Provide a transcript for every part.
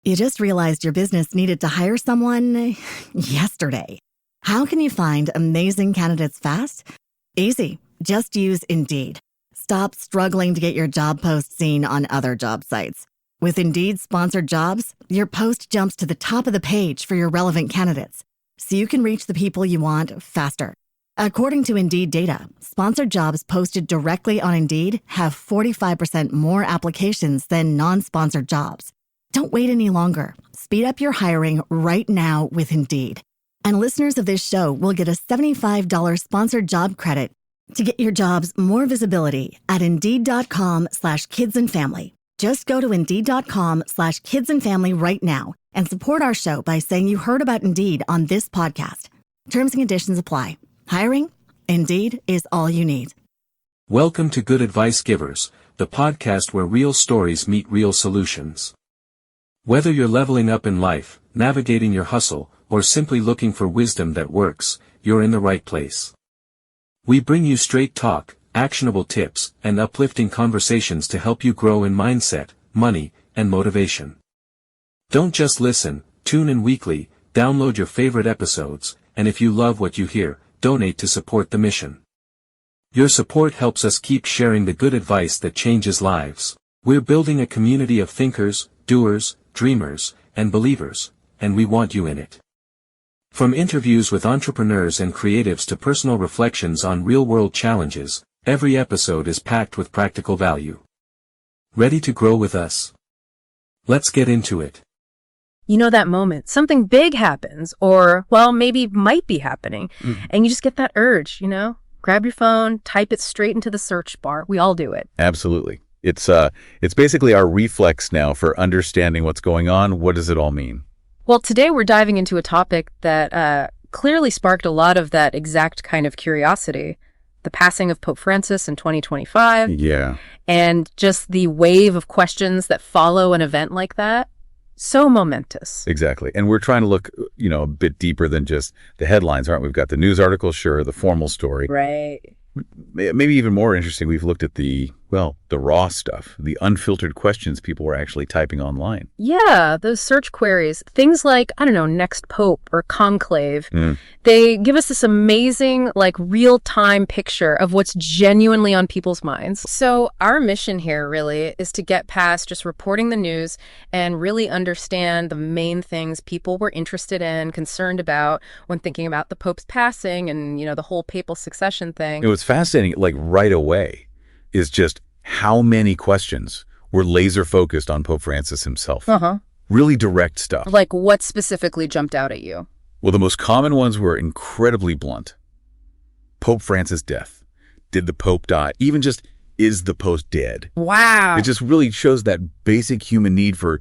You just realized your business needed to hire someone yesterday. How can you find amazing candidates fast? Easy. Just use Indeed. Stop struggling to get your job post seen on other job sites. With Indeed sponsored jobs, your post jumps to the top of the page for your relevant candidates, so you can reach the people you want faster. According to Indeed data, sponsored jobs posted directly on Indeed have 45% more applications than non-sponsored jobs. Don't wait any longer. Speed up your hiring right now with Indeed. And listeners of this show will get a $75 sponsored job credit to get your jobs more visibility at Indeed.com/kidsandfamily. Just go to Indeed.com/kidsandfamily right now and support our show by saying you heard about Indeed on this podcast. Terms and conditions apply. Hiring? Indeed is all you need. Welcome to Good Advice Givers, the podcast where real stories meet real solutions. Whether you're leveling up in life, navigating your hustle, or simply looking for wisdom that works, you're in the right place. We bring you straight talk, actionable tips, and uplifting conversations to help you grow in mindset, money, and motivation. Don't just listen, tune in weekly, download your favorite episodes, and if you love what you hear, donate to support the mission. Your support helps us keep sharing the good advice that changes lives. We're building a community of thinkers, doers, dreamers, and believers, and we want you in it. From interviews with entrepreneurs and creatives to personal reflections on real-world challenges, every episode is packed with practical value. Ready to grow with us? Let's get into it. You know that moment, something big happens, or, well, maybe might be happening, and you just get that urge, grab your phone, type it straight into the search bar. We all do it. Absolutely. It's basically our reflex now for understanding what's going on. What does it all mean? Well, today we're diving into a topic that clearly sparked a lot of that exact kind of curiosity. The passing of Pope Francis in 2025. Yeah. And just the wave of questions that follow an event like that. So momentous. Exactly. And we're trying to look, a bit deeper than just the headlines, aren't we? We've got the news article, sure, the formal story. Right. Maybe even more interesting, we've looked at the raw stuff, the unfiltered questions people were actually typing online. Yeah, those search queries, things like, next pope or conclave, they give us this amazing, real-time picture of what's genuinely on people's minds. So our mission here really is to get past just reporting the news and really understand the main things people were interested in, concerned about when thinking about the pope's passing and, the whole papal succession thing. It was fascinating, right away, is just how many questions were laser focused on Pope Francis himself. Really direct stuff. Like what specifically jumped out at you? Well, the most common ones were incredibly blunt. Pope Francis' death. Did the Pope die? Even just, is the Pope dead? Wow. It just really shows that basic human need for,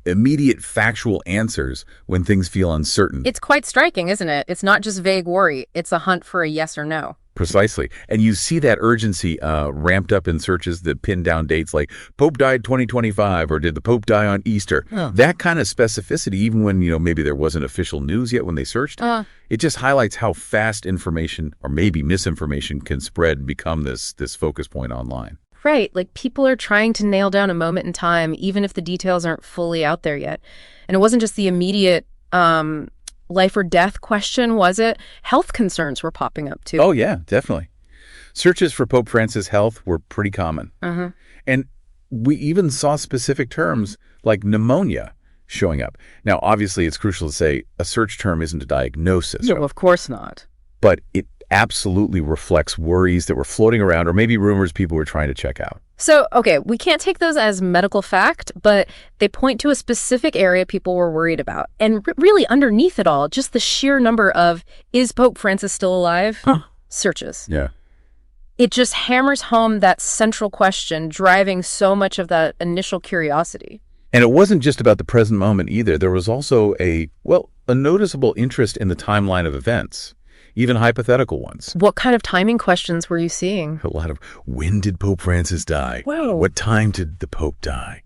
immediate factual answers when things feel uncertain. It's quite striking, isn't it? It's not just vague worry. It's a hunt for a yes or no. Precisely. And you see that urgency ramped up in searches that pin down dates like Pope died 2025 or did the Pope die on Easter? That kind of specificity, even when, maybe there wasn't official news yet when they searched, it just highlights how fast information or maybe misinformation can spread and become this focus point online. Right. People are trying to nail down a moment in time, even if the details aren't fully out there yet. And it wasn't just the immediate life or death question, was it? Health concerns were popping up too. Oh, yeah, definitely. Searches for Pope Francis' health were pretty common. And we even saw specific terms like pneumonia showing up. Now, obviously, it's crucial to say a search term isn't a diagnosis. No, of course not. But it absolutely reflects worries that were floating around or maybe rumors people were trying to check out. So, okay, we can't take those as medical fact, but they point to a specific area people were worried about. And really underneath it all, just the sheer number of, is Pope Francis still alive? Searches. Yeah. It just hammers home that central question, driving so much of that initial curiosity. And it wasn't just about the present moment either. There was also a noticeable interest in the timeline of events. Even hypothetical ones. What kind of timing questions were you seeing? A lot of, when did Pope Francis die? Whoa. What time did the Pope die?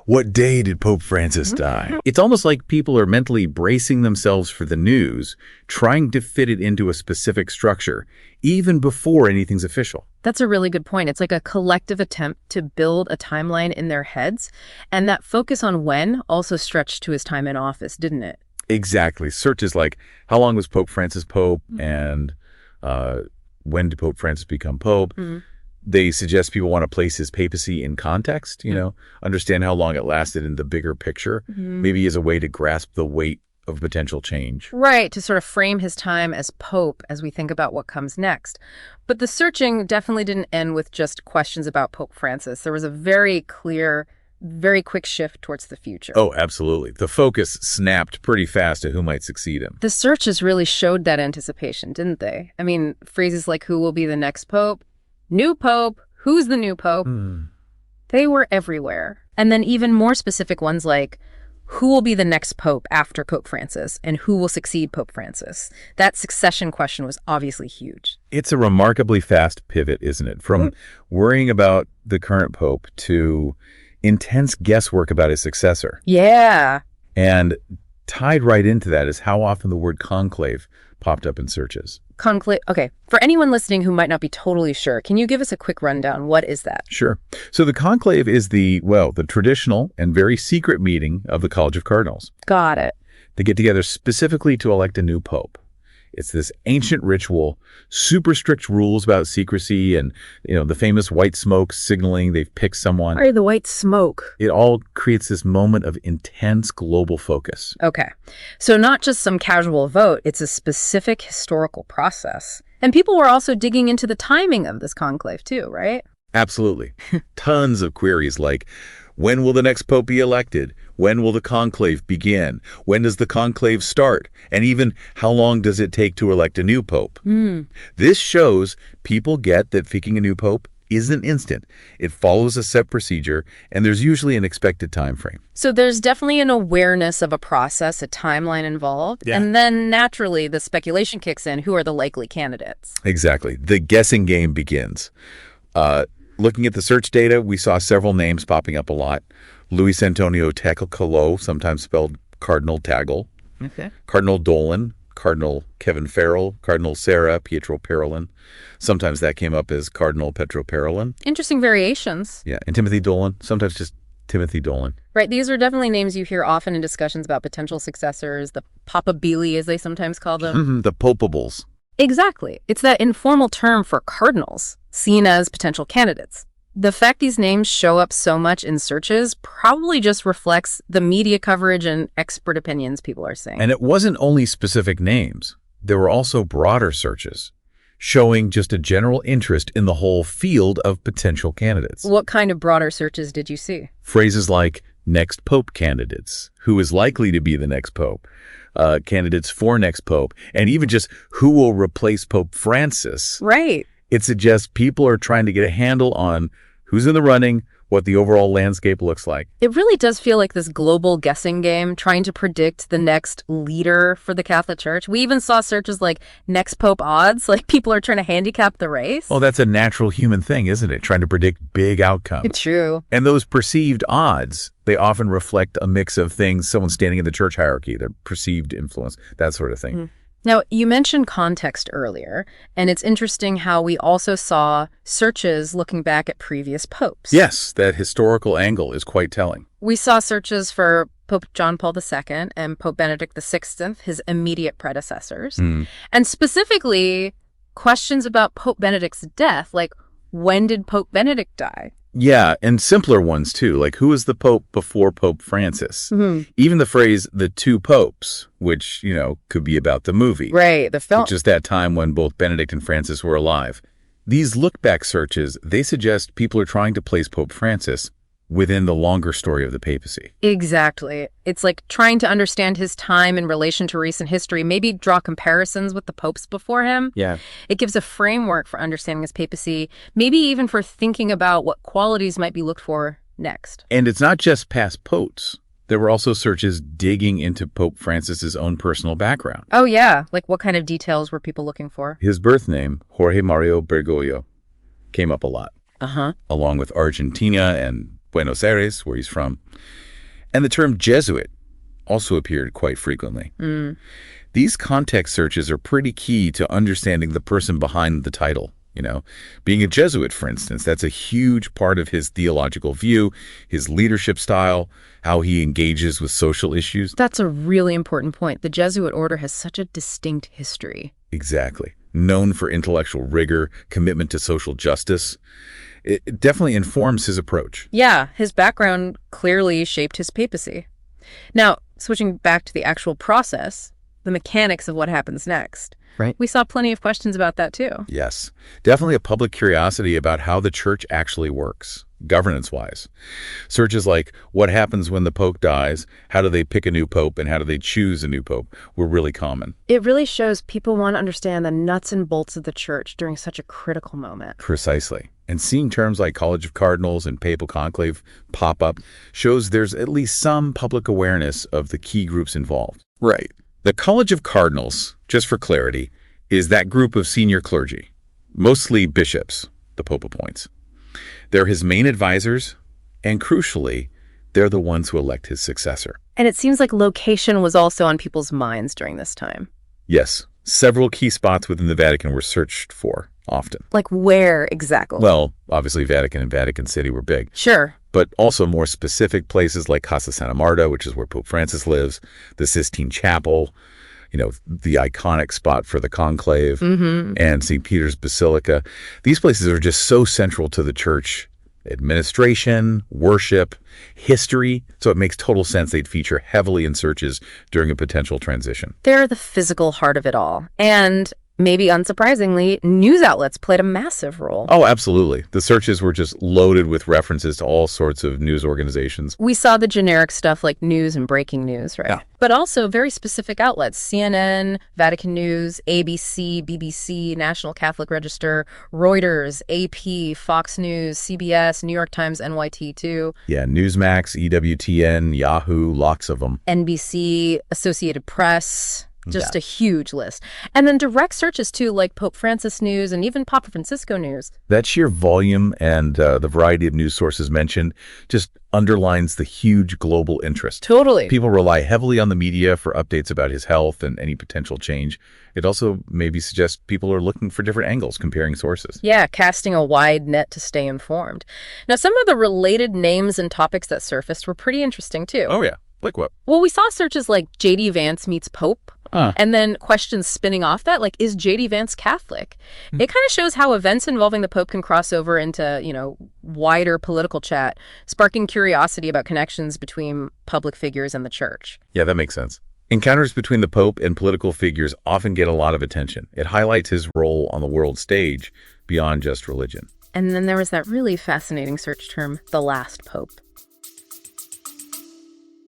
What day did Pope Francis die? It's almost like people are mentally bracing themselves for the news, trying to fit it into a specific structure, even before anything's official. That's a really good point. It's like a collective attempt to build a timeline in their heads. And that focus on when also stretched to his time in office, didn't it? Exactly. Searches like, how long was Pope Francis Pope? And when did Pope Francis become Pope? They suggest people want to place his papacy in context, understand how long it lasted in the bigger picture, maybe as a way to grasp the weight of potential change. Right, to sort of frame his time as Pope as we think about what comes next. But the searching definitely didn't end with just questions about Pope Francis. There was a very clear, very quick shift towards the future. Oh, absolutely. The focus snapped pretty fast to who might succeed him. The searches really showed that anticipation, didn't they? I mean, phrases like who will be the next Pope, new Pope, who's the new Pope? They were everywhere. And then even more specific ones like who will be the next Pope after Pope Francis and who will succeed Pope Francis? That succession question was obviously huge. It's a remarkably fast pivot, isn't it? From worrying about the current Pope to intense guesswork about his successor. Yeah. And tied right into that is how often the word conclave popped up in searches. Conclave. Okay. For anyone listening who might not be totally sure, can you give us a quick rundown? What is that? Sure. So the conclave is the traditional and very secret meeting of the College of Cardinals. Got it. They get together specifically to elect a new pope. It's this ancient ritual, super strict rules about secrecy and, the famous white smoke signaling they've picked someone. Or the white smoke. It all creates this moment of intense global focus. Okay. So not just some casual vote, it's a specific historical process. And people were also digging into the timing of this conclave too, right? Absolutely. Tons of queries like, when will the next pope be elected? When will the conclave begin? When does the conclave start? And even how long does it take to elect a new pope? This shows people get that picking a new pope isn't instant. It follows a set procedure, and there's usually an expected time frame. So there's definitely an awareness of a process, a timeline involved. Yeah. And then naturally the speculation kicks in. Who are the likely candidates? Exactly. The guessing game begins. Looking at the search data, we saw several names popping up a lot. Luis Antonio Tecolo, sometimes spelled Cardinal Tagle. Okay. Cardinal Dolan, Cardinal Kevin Farrell, Cardinal Sarah Pietro Parolin. Sometimes that came up as Cardinal Petro Parolin. Interesting variations. Yeah, and Timothy Dolan, sometimes just Timothy Dolan. Right, these are definitely names you hear often in discussions about potential successors, the papabili, as they sometimes call them. The popables. Exactly. It's that informal term for cardinals, seen as potential candidates. The fact these names show up so much in searches probably just reflects the media coverage and expert opinions people are saying. And it wasn't only specific names. There were also broader searches showing just a general interest in the whole field of potential candidates. What kind of broader searches did you see? Phrases like next pope candidates, who is likely to be the next pope, candidates for next pope, and even just who will replace Pope Francis. Right. It suggests people are trying to get a handle on who's in the running, what the overall landscape looks like. It really does feel like this global guessing game, trying to predict the next leader for the Catholic Church. We even saw searches like next pope odds, like people are trying to handicap the race. Oh, that's a natural human thing, isn't it? Trying to predict big outcomes. It's true. And those perceived odds, they often reflect a mix of things, someone standing in the church hierarchy, their perceived influence, that sort of thing. Now, you mentioned context earlier, and it's interesting how we also saw searches looking back at previous popes. Yes, that historical angle is quite telling. We saw searches for Pope John Paul II and Pope Benedict XVI, his immediate predecessors, and specifically questions about Pope Benedict's death, like when did Pope Benedict die? Yeah, and simpler ones too, like who was the pope before Pope Francis? Even the phrase, the two popes, which, could be about the movie. Right, the film. Just that time when both Benedict and Francis were alive. These look-back searches, they suggest people are trying to place Pope Francis within the longer story of the papacy. Exactly. It's like trying to understand his time in relation to recent history, maybe draw comparisons with the popes before him. Yeah. It gives a framework for understanding his papacy, maybe even for thinking about what qualities might be looked for next. And it's not just past popes. There were also searches digging into Pope Francis's own personal background. Oh, yeah. Like what kind of details were people looking for? His birth name, Jorge Mario Bergoglio, came up a lot. Along with Argentina and Buenos Aires, where he's from. And the term Jesuit also appeared quite frequently. These context searches are pretty key to understanding the person behind the title. Being a Jesuit, for instance, that's a huge part of his theological view, his leadership style, how he engages with social issues. That's a really important point. The Jesuit order has such a distinct history. Exactly. Known for intellectual rigor, commitment to social justice. It definitely informs his approach. Yeah, his background clearly shaped his papacy. Now, switching back to the actual process, the mechanics of what happens next. Right. We saw plenty of questions about that, too. Yes. Definitely a public curiosity about how the church actually works, governance-wise. Searches like, what happens when the pope dies, how do they pick a new pope, and how do they choose a new pope, were really common. It really shows people want to understand the nuts and bolts of the church during such a critical moment. Precisely. And seeing terms like College of Cardinals and Papal Conclave pop up shows there's at least some public awareness of the key groups involved. Right. The College of Cardinals, just for clarity, is that group of senior clergy, mostly bishops, the Pope appoints. They're his main advisors, and crucially, they're the ones who elect his successor. And it seems like location was also on people's minds during this time. Yes, several key spots within the Vatican were searched for, often. Like where exactly? Well, obviously Vatican and Vatican City were big. Sure. But also more specific places like Casa Santa Marta, which is where Pope Francis lives, the Sistine Chapel, the iconic spot for the conclave, and St. Peter's Basilica. These places are just so central to the church administration, worship, history, so it makes total sense they'd feature heavily in searches during a potential transition. They're the physical heart of it all. And maybe unsurprisingly, news outlets played a massive role. Oh, absolutely. The searches were just loaded with references to all sorts of news organizations. We saw the generic stuff like news and breaking news, right? Yeah. But also very specific outlets, CNN, Vatican News, ABC, BBC, National Catholic Register, Reuters, AP, Fox News, CBS, New York Times, NYT too. Yeah, Newsmax, EWTN, Yahoo, lots of them. NBC, Associated Press. Just a huge list. And then direct searches, too, like Pope Francis News and even Papa Francisco News. That sheer volume and the variety of news sources mentioned just underlines the huge global interest. Totally. People rely heavily on the media for updates about his health and any potential change. It also maybe suggests people are looking for different angles, comparing sources. Yeah, casting a wide net to stay informed. Now, some of the related names and topics that surfaced were pretty interesting, too. Oh, yeah. Like what? Well, we saw searches like J.D. Vance meets Pope. And then questions spinning off that, like, is J.D. Vance Catholic? It kind of shows how events involving the Pope can cross over into, wider political chat, sparking curiosity about connections between public figures and the church. Yeah, that makes sense. Encounters between the Pope and political figures often get a lot of attention. It highlights his role on the world stage beyond just religion. And then there was that really fascinating search term, the last Pope.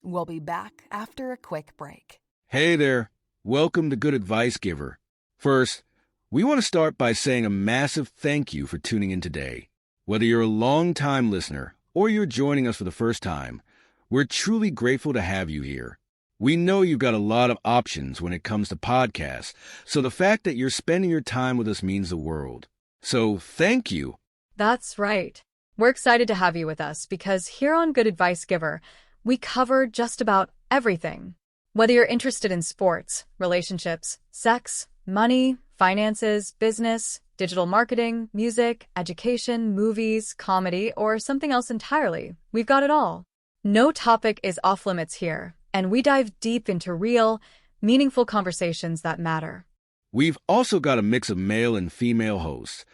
We'll be back after a quick break. Hey there. Welcome to Good Advice Giver. First, we want to start by saying a massive thank you for tuning in today. Whether you're a long-time listener or you're joining us for the first time, we're truly grateful to have you here. We know you've got a lot of options when it comes to podcasts, so the fact that you're spending your time with us means the world. So thank you. That's right. We're excited to have you with us because here on Good Advice Giver, we cover just about everything. Whether you're interested in sports, relationships, sex, money, finances, business, digital marketing, music, education, movies, comedy, or something else entirely, we've got it all. No topic is off limits here, and we dive deep into real, meaningful conversations that matter. We've also got a mix of male and female hosts,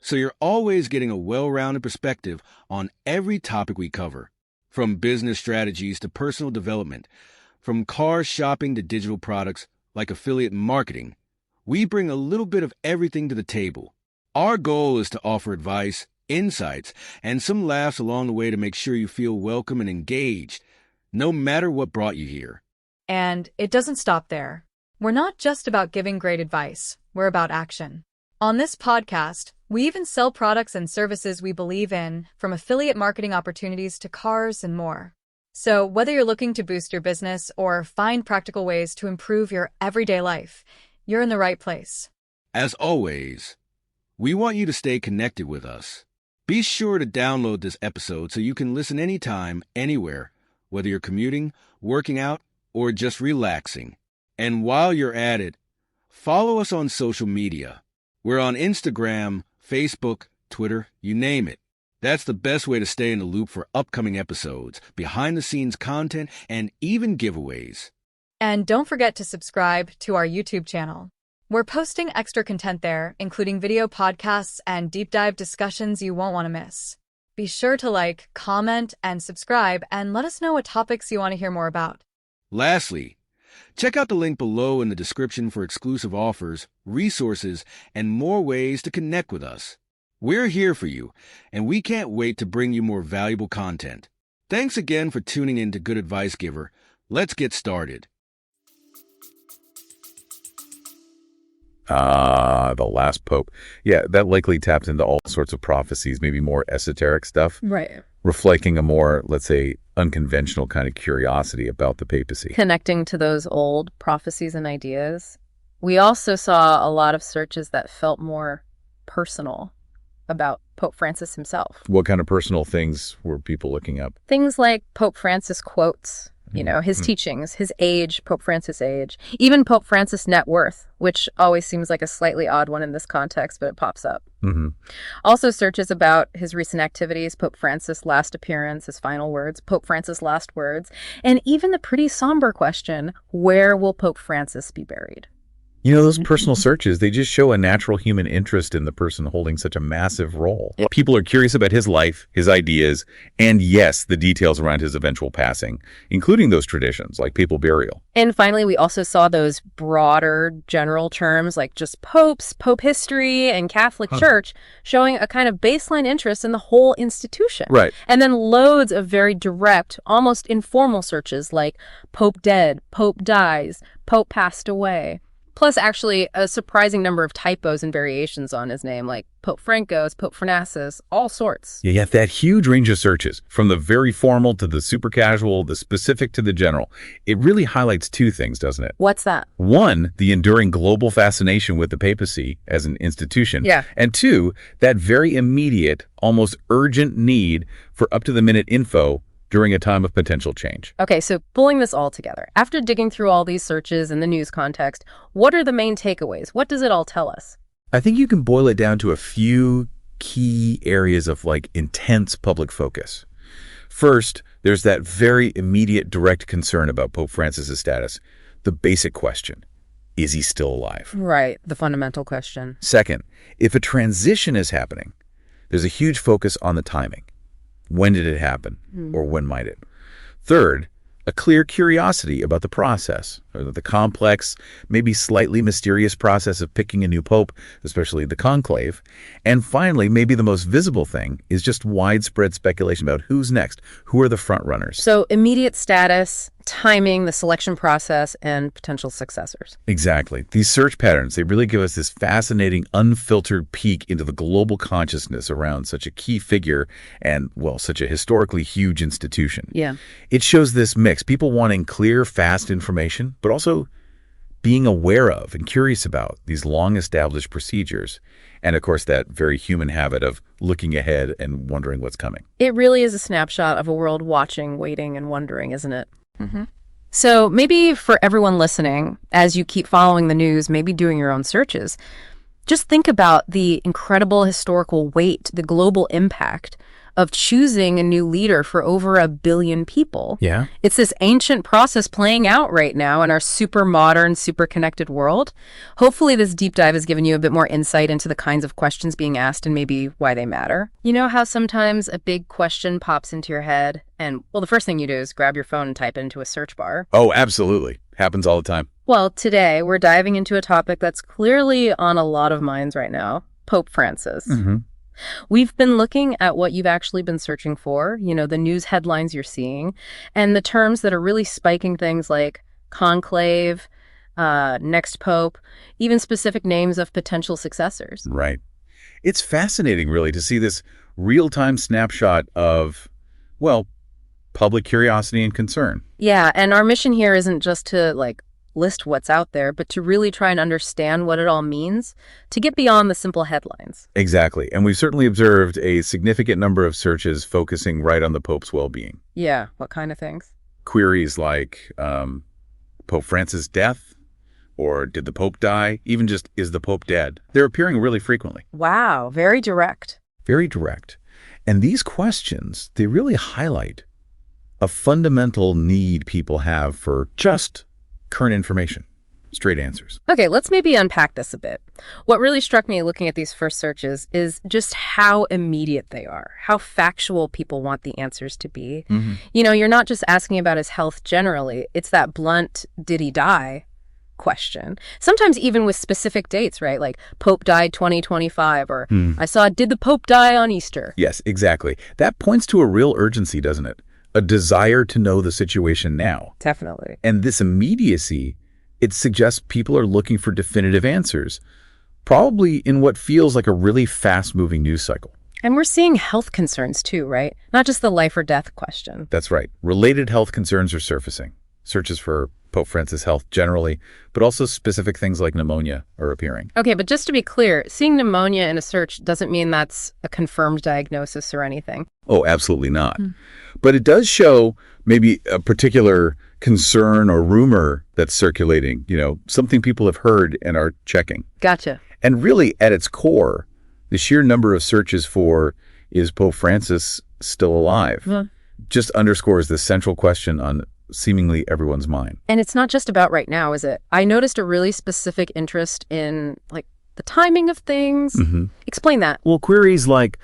so you're always getting a well-rounded perspective on every topic we cover, from business strategies to personal development. From car shopping to digital products like affiliate marketing, we bring a little bit of everything to the table. Our goal is to offer advice, insights, and some laughs along the way to make sure you feel welcome and engaged, no matter what brought you here. And it doesn't stop there. We're not just about giving great advice, we're about action. On this podcast, we even sell products and services we believe in, from affiliate marketing opportunities to cars and more. So whether you're looking to boost your business or find practical ways to improve your everyday life, you're in the right place. As always, we want you to stay connected with us. Be sure to download this episode so you can listen anytime, anywhere, whether you're commuting, working out, or just relaxing. And while you're at it, follow us on social media. We're on Instagram, Facebook, Twitter, you name it. That's the best way to stay in the loop for upcoming episodes, behind-the-scenes content, and even giveaways. And don't forget to subscribe to our YouTube channel. We're posting extra content there, including video podcasts and deep dive discussions you won't want to miss. Be sure to like, comment, and subscribe, and let us know what topics you want to hear more about. Lastly, check out the link below in the description for exclusive offers, resources, and more ways to connect with us. We're here for you, and we can't wait to bring you more valuable content. Thanks again for tuning in to Good Advice Giver. Let's get started. The last pope. Yeah, that likely taps into all sorts of prophecies, maybe more esoteric stuff. Right. Reflecting a more, let's say, unconventional kind of curiosity about the papacy. Connecting to those old prophecies and ideas. We also saw a lot of searches that felt more personal about Pope Francis himself. What kind of personal things were people looking up? Things like Pope Francis quotes, his teachings, his age, Pope Francis' age, even Pope Francis' net worth, which always seems like a slightly odd one in this context, but it pops up. Also searches about his recent activities, Pope Francis' last appearance, his final words, Pope Francis' last words, and even the pretty somber question, where will Pope Francis be buried? Those personal searches, they just show a natural human interest in the person holding such a massive role. Yep. People are curious about his life, his ideas, and yes, the details around his eventual passing, including those traditions like papal burial. And finally, we also saw those broader general terms like just popes, pope history, and Catholic Church showing a kind of baseline interest in the whole institution. Right. And then loads of very direct, almost informal searches like pope dead, pope dies, pope passed away. Plus, actually, a surprising number of typos and variations on his name, like Pope Francos, Pope Fernassus, all sorts. Yeah, that huge range of searches, from the very formal to the super casual, the specific to the general. It really highlights two things, doesn't it? What's that? One, the enduring global fascination with the papacy as an institution. Yeah. And two, that very immediate, almost urgent need for up-to-the-minute info during a time of potential change. Okay, so pulling this all together, after digging through all these searches and the news context, what are the main takeaways? What does it all tell us? I think you can boil it down to a few key areas of intense public focus. First, there's that very immediate direct concern about Pope Francis' status. The basic question, is he still alive? Right, the fundamental question. Second, if a transition is happening, there's a huge focus on the timing. When did it happen? Or when might it? Third, a clear curiosity about the process, or the complex, maybe slightly mysterious process of picking a new pope, especially the conclave. And finally, maybe the most visible thing is just widespread speculation about who's next, who are the front runners. So immediate status, timing, the selection process, and potential successors. Exactly. These search patterns, they really give us this fascinating, unfiltered peek into the global consciousness around such a key figure and, such a historically huge institution. Yeah. It shows this mix, people wanting clear, fast information, but also being aware of and curious about these long-established procedures. And, of course, that very human habit of looking ahead and wondering what's coming. It really is a snapshot of a world watching, waiting, and wondering, isn't it? So maybe for everyone listening, as you keep following the news, maybe doing your own searches, just think about the incredible historical weight, the global impact of choosing a new leader for over 1 billion people. Yeah. It's this ancient process playing out right now in our super modern, super connected world. Hopefully this deep dive has given you a bit more insight into the kinds of questions being asked and maybe why they matter. You know how sometimes a big question pops into your head and, the first thing you do is grab your phone and type it into a search bar? Oh, absolutely. Happens all the time. Well, today we're diving into a topic that's clearly on a lot of minds right now, Pope Francis. We've been looking at what you've actually been searching for, the news headlines you're seeing, and the terms that are really spiking things like conclave, next pope, even specific names of potential successors. Right. It's fascinating, really, to see this real-time snapshot of, public curiosity and concern. Yeah, and our mission here isn't just to, list what's out there, but to really try and understand what it all means, to get beyond the simple headlines. Exactly. And we've certainly observed a significant number of searches focusing right on the Pope's well-being. Yeah, what kind of things? Queries like Pope Francis' death, or did the Pope die? Even just, is the Pope dead? They're appearing really frequently. Wow, very direct. Very direct. And these questions, they really highlight a fundamental need people have for just current information, straight answers. Okay, let's maybe unpack this a bit. What really struck me looking at these first searches is just how immediate they are, how factual people want the answers to be. Mm-hmm. You know, you're not just asking about his health generally. It's that blunt, did he die question. Sometimes even with specific dates, right? Like Pope died 2025, or I saw, did the Pope die on Easter? Yes, exactly. That points to a real urgency, doesn't it? A desire to know the situation now. Definitely. And this immediacy, it suggests people are looking for definitive answers, probably in what feels like a really fast-moving news cycle. And we're seeing health concerns too, right? Not just the life or death question. That's right. Related health concerns are surfacing. Searches for Pope Francis' health generally, but also specific things like pneumonia are appearing. Okay, but just to be clear, seeing pneumonia in a search doesn't mean that's a confirmed diagnosis or anything. Oh, absolutely not. But it does show maybe a particular concern or rumor that's circulating, something people have heard and are checking. Gotcha. And really, at its core, the sheer number of searches for, is Pope Francis still alive? Just underscores the central question on seemingly everyone's mind. And it's not just about right now, is it? I noticed a really specific interest in, like, the timing of things. Explain that. Well, queries like,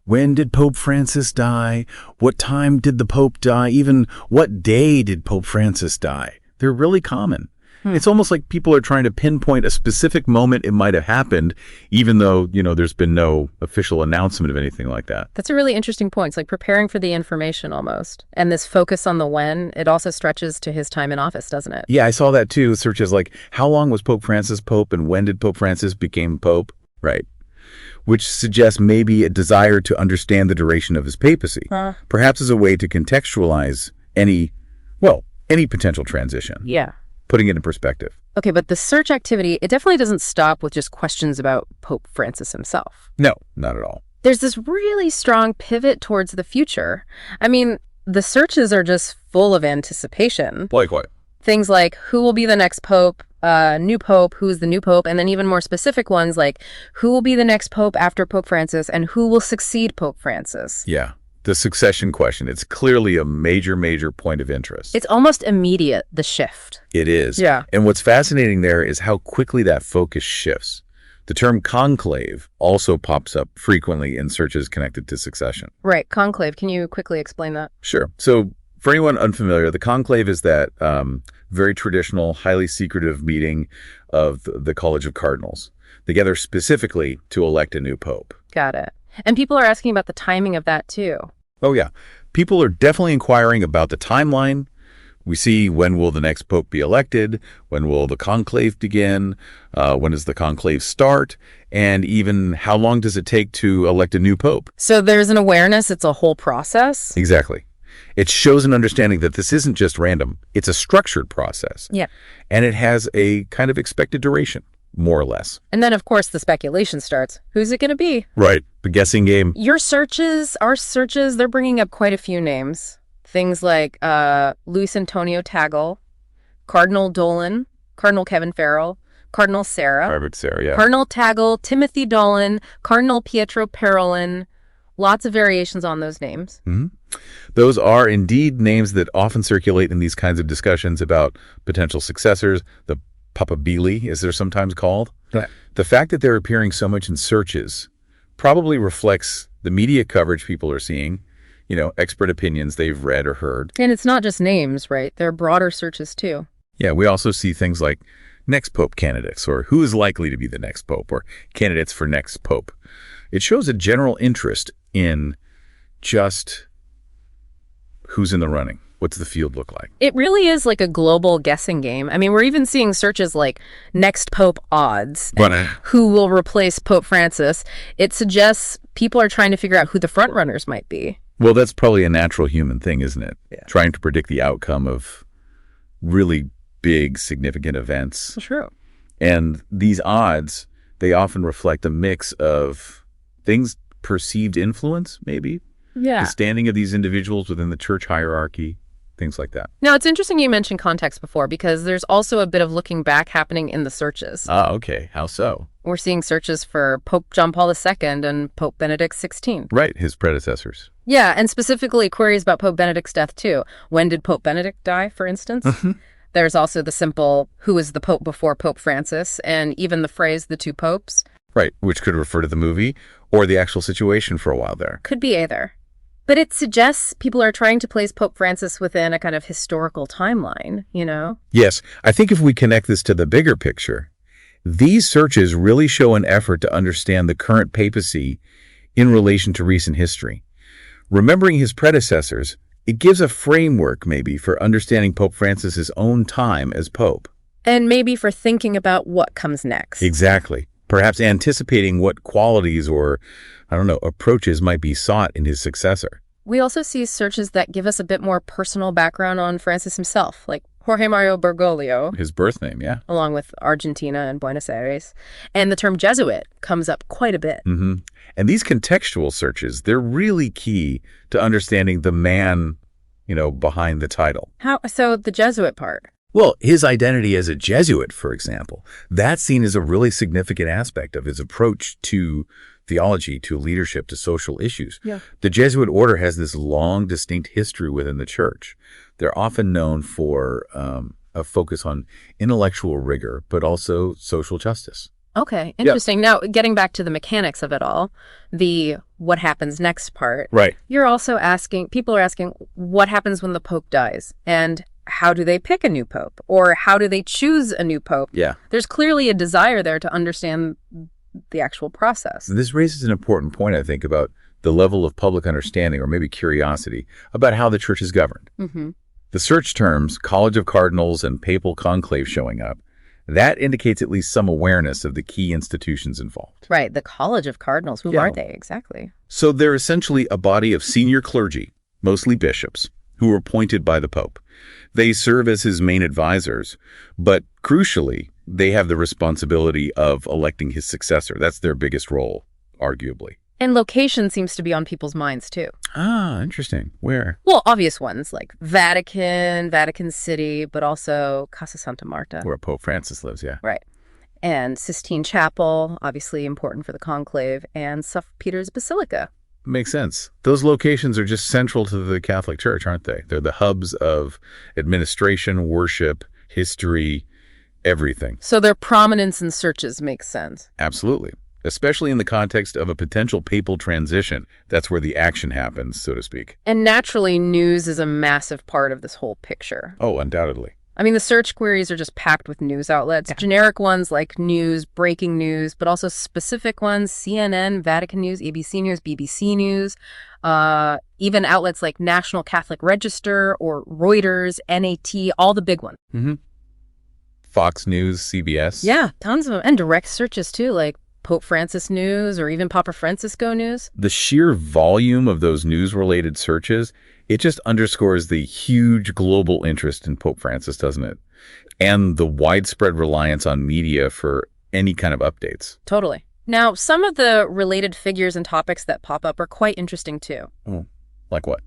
when did Pope Francis die? What time did the Pope die? Even what day did Pope Francis die? They're really common. It's almost like people are trying to pinpoint a specific moment it might have happened, even though, there's been no official announcement of anything like that. That's a really interesting point. It's like preparing for the information almost. And this focus on the when, it also stretches to his time in office, doesn't it? Yeah, I saw that too. Searches like, how long was Pope Francis Pope and when did Pope Francis become Pope? Right. Which suggests maybe a desire to understand the duration of his papacy, perhaps as a way to contextualize any potential transition. Yeah. Putting it in perspective. Okay, but the search activity, it definitely doesn't stop with just questions about Pope Francis himself. No, not at all. There's this really strong pivot towards the future. I mean, the searches are just full of anticipation. Like what? Things like, who will be the next pope, new pope, who's the new pope, and then even more specific ones like, who will be the next pope after Pope Francis, and who will succeed Pope Francis? Yeah. The succession question, it's clearly a major point of interest. It's almost immediate, the shift. It is. Yeah. And what's fascinating there is how quickly that focus shifts. The term conclave also pops up frequently in searches connected to succession. Right. Conclave. Can you quickly explain that? Sure. So for anyone unfamiliar, the conclave is that very traditional, highly secretive meeting of the College of Cardinals. They gather specifically to elect a new pope. Got it. And people are asking about the timing of that too. Oh, yeah. People are definitely inquiring about the timeline. We see, when will the next pope be elected? When will the conclave begin? When does the conclave start? And even how long does it take to elect a new pope? So there's an awareness, it's a whole process? Exactly. It shows an understanding that this isn't just random. It's a structured process. Yeah. And it has a kind of expected duration, more or less. And then, of course, the speculation starts. Who's it going to be? Right. The guessing game. Your searches, our searches, they're bringing up quite a few names. Things like Luis Antonio Tagle, Cardinal Dolan, Cardinal Kevin Farrell, Cardinal Sarah. Perfect, Sarah, yeah. Cardinal Tagle, Timothy Dolan, Cardinal Pietro Parolin. Lots of variations on those names. Those are indeed names that often circulate in these kinds of discussions about potential successors. The Papabili, as they're sometimes called. Right. The fact that they're appearing so much in searches probably reflects the media coverage people are seeing, expert opinions they've read or heard. And it's not just names, right? There are broader searches too. Yeah, we also see things like next pope candidates, or who is likely to be the next pope, or candidates for next pope. It shows a general interest in just who's in the running. What's the field look like? It really is like a global guessing game. I mean, we're even seeing searches like next pope odds, who will replace Pope Francis. It suggests people are trying to figure out who the front runners might be. Well, that's probably a natural human thing, isn't it? Yeah. Trying to predict the outcome of really big, significant events. True. And these odds, they often reflect a mix of things, perceived influence, maybe, Yeah. the standing of these individuals within the church hierarchy, things like that. Now, it's interesting you mentioned context before, because there's also a bit of looking back happening in the searches. Ah, okay. How so? We're seeing searches for Pope John Paul II and Pope Benedict XVI. Right, his predecessors. Yeah, and specifically queries about Pope Benedict's death, too. When did Pope Benedict die, for instance? There's also the simple, who was the Pope before Pope Francis, and even the phrase, the two popes. Right, which could refer to the movie or the actual situation for a while there. Could be either. But it suggests people are trying to place Pope Francis within a kind of historical timeline, you know? Yes, I think if we connect this to the bigger picture, these searches really show an effort to understand the current papacy in relation to recent history. Remembering his predecessors, it gives a framework maybe for understanding Pope Francis's own time as Pope. And maybe for thinking about what comes next. Exactly. Perhaps anticipating what qualities or, approaches might be sought in his successor. We also see searches that give us a bit more personal background on Francis himself, like Jorge Mario Bergoglio, His birth name, yeah. along with Argentina and Buenos Aires. And the term Jesuit comes up quite a bit. Mm-hmm. And these contextual searches, they're really key to understanding the man, behind the title. How so? The Jesuit part. Well, his identity as a Jesuit, for example, that's seen as a really significant aspect of his approach to theology, to leadership, to social issues. Yeah. The Jesuit order has this long, distinct history within the church. They're often known for a focus on intellectual rigor, but also social justice. Okay, interesting. Now, getting back to the mechanics of it all, the what happens next part. Right. You're also people are asking, what happens when the Pope dies? And how do they pick a new Pope? Or how do they choose a new Pope? Yeah. There's clearly a desire there to understand the actual process. This raises an important point, I think, about the level of public understanding or maybe curiosity about how the church is governed. Mm-hmm. The search terms, College of Cardinals and Papal Conclave showing up, that indicates at least some awareness of the key institutions involved. Right, the College of Cardinals. Who are they exactly? So they're essentially a body of senior clergy, mostly bishops, who are appointed by the Pope. They serve as his main advisors, but crucially, they have the responsibility of electing his successor. That's their biggest role, arguably. And location seems to be on people's minds, too. Ah, interesting. Where? Well, obvious ones like Vatican, Vatican City, but also Casa Santa Marta. Where Pope Francis lives, yeah. Right. And Sistine Chapel, obviously important for the conclave, and St. Peter's Basilica. Makes sense. Those locations are just central to the Catholic Church, aren't they? They're the hubs of administration, worship, history, everything. So their prominence in searches makes sense. Absolutely. Especially in the context of a potential papal transition. That's where the action happens, so to speak. And naturally, news is a massive part of this whole picture. Oh, undoubtedly. I mean, the search queries are just packed with news outlets, generic ones like news, breaking news, but also specific ones, CNN, Vatican News, ABC News, BBC News, even outlets like National Catholic Register or Reuters, NAT, all the big ones. Mm-hmm. Fox News, CBS. Yeah, tons of them. And direct searches too, like Pope Francis News or even Papa Francisco News. The sheer volume of those news-related searches, it just underscores the huge global interest in Pope Francis, doesn't it? And the widespread reliance on media for any kind of updates. Totally. Now, some of the related figures and topics that pop up are quite interesting too. Oh, like what?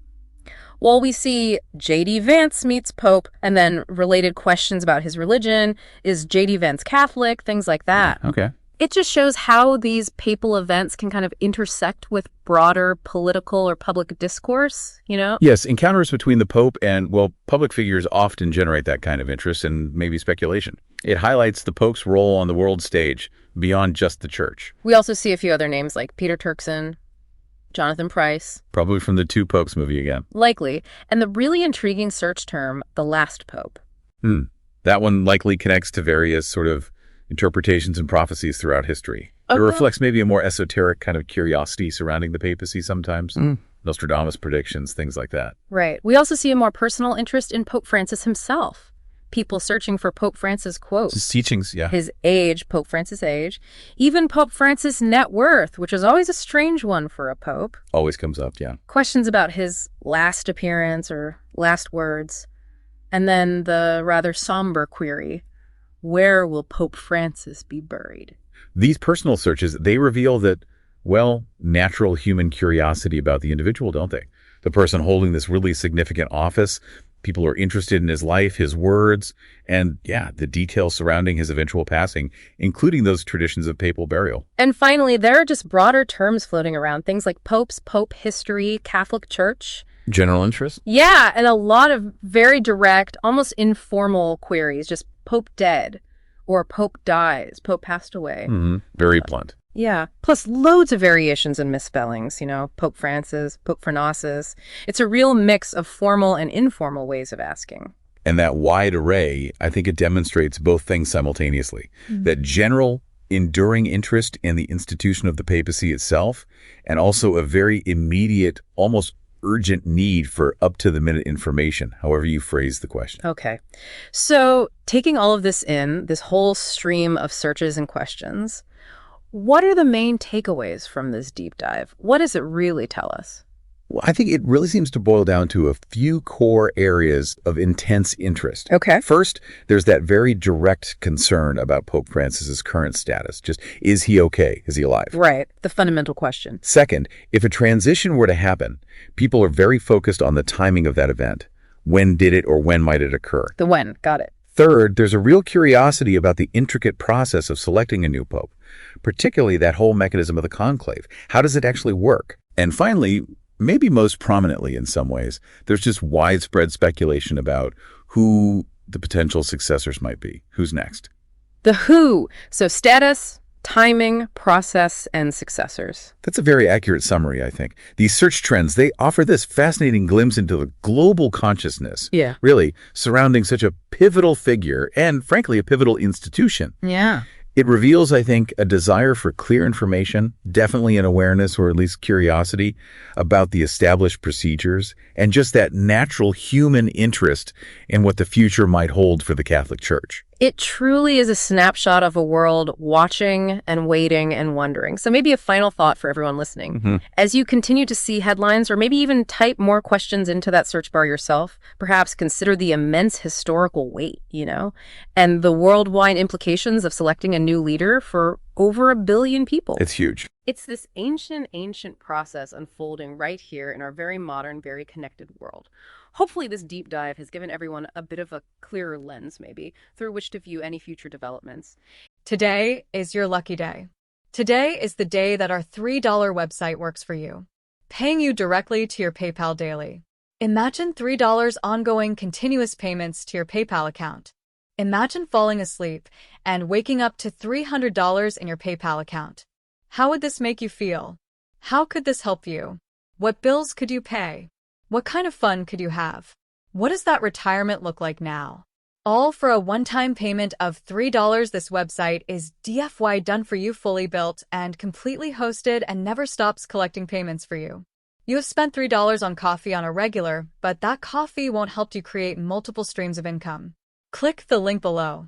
Well, we see J.D. Vance meets Pope, and then related questions about his religion. Is J.D. Vance Catholic? Things like that. Okay. It just shows how these papal events can kind of intersect with broader political or public discourse, you know? Yes, encounters between the Pope and, public figures often generate that kind of interest and maybe speculation. It highlights the Pope's role on the world stage beyond just the church. We also see a few other names like Peter Turkson, Jonathan Pryce. Probably from the Two Popes movie again. Likely. And the really intriguing search term, the last Pope. That one likely connects to various sort of interpretations and prophecies throughout history. It reflects maybe a more esoteric kind of curiosity surrounding the papacy sometimes. Nostradamus predictions, things like that. Right. We also see a more personal interest in Pope Francis himself. People searching for Pope Francis quotes. His teachings, yeah. His age, Pope Francis' age. Even Pope Francis' net worth, which is always a strange one for a pope. Always comes up, yeah. Questions about his last appearance or last words. And then the rather somber query, where will Pope Francis be buried? These personal searches, they reveal that, well, natural human curiosity about the individual, don't they? The person holding this really significant office, people are interested in his life, his words, and the details surrounding his eventual passing, including those traditions of papal burial. And finally, there are just broader terms floating around, things like popes, pope history, Catholic Church. General interest? Yeah, and a lot of very direct, almost informal queries, just Pope dead, or Pope dies, Pope passed away. Very blunt. Yeah, plus loads of variations and misspellings, Pope Francis, Pope Phronesis. It's a real mix of formal and informal ways of asking. And that wide array, I think it demonstrates both things simultaneously. That general, enduring interest in the institution of the papacy itself, and also a very immediate, almost urgent need for up-to-the-minute information, however you phrase the question. Okay. So taking all of this in, this whole stream of searches and questions, what are the main takeaways from this deep dive? What does it really tell us? Well, I think it really seems to boil down to a few core areas of intense interest. Okay. First, there's that very direct concern about Pope Francis's current status. Just, is he okay? Is he alive? Right. The fundamental question. Second, if a transition were to happen, people are very focused on the timing of that event. When did it or when might it occur? The when. Got it. Third, there's a real curiosity about the intricate process of selecting a new pope, particularly that whole mechanism of the conclave. How does it actually work? And finally, maybe most prominently in some ways, there's just widespread speculation about who the potential successors might be. Who's next? The who. So status, timing, process, and successors. That's a very accurate summary, I think. These search trends, they offer this fascinating glimpse into the global consciousness, really, surrounding such a pivotal figure and, frankly, a pivotal institution. Yeah. It reveals, I think, a desire for clear information, definitely an awareness or at least curiosity about the established procedures, and just that natural human interest in what the future might hold for the Catholic Church. It truly is a snapshot of a world watching and waiting and wondering. So maybe a final thought for everyone listening. As you continue to see headlines or maybe even type more questions into that search bar yourself, perhaps consider the immense historical weight, and the worldwide implications of selecting a new leader for over 1 billion people. It's huge. It's this ancient process unfolding right here in our very modern, very connected world. Hopefully this deep dive has given everyone a bit of a clearer lens, maybe, through which to view any future developments. Today is your lucky day. Today is the day that our $3 website works for you, paying you directly to your PayPal daily. Imagine $3 ongoing continuous payments to your PayPal account. Imagine falling asleep and waking up to $300 in your PayPal account. How would this make you feel? How could this help you? What bills could you pay? What kind of fun could you have? What does that retirement look like now? All for a one-time payment of $3. This website is DFY done for you, fully built and completely hosted, and never stops collecting payments for you. You have spent $3 on coffee on a regular, but that coffee won't help you create multiple streams of income. Click the link below.